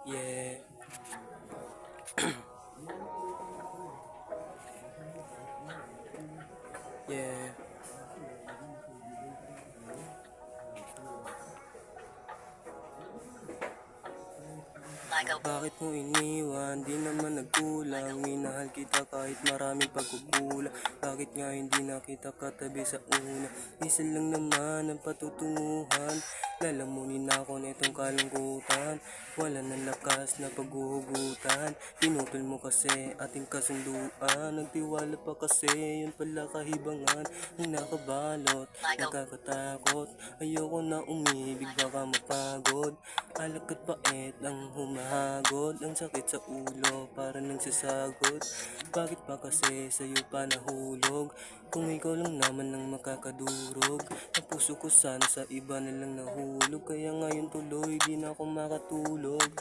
Yeah. Yeah. Bakit mo iniwan? Di naman nagkulang. Minahal kita kahit maraming pagkukulang. Bakit nga hindi na kita katabi sa una? Isa lang naman ang patutunguhan. Lalamunin ako nitong kalungkutan. Wala nang lakas na paghuhugutan. Pinutol mo kasi ating kasunduan. Nagtiwala pa kasi yun pala kahibangan. Ang nakabalot, nakakatakot. Ayoko na umibig baka mapagod. Alak at pait ang humahagod. Ang sakit sa ulo para nagsasagot. Bakit pa kasi sa'yo pa nahulog? Kung ikaw lang naman ang makakadurog. Ang puso ko sana sa iba na lang nahulog. Kaya ngayon tuloy di na ako makatulog.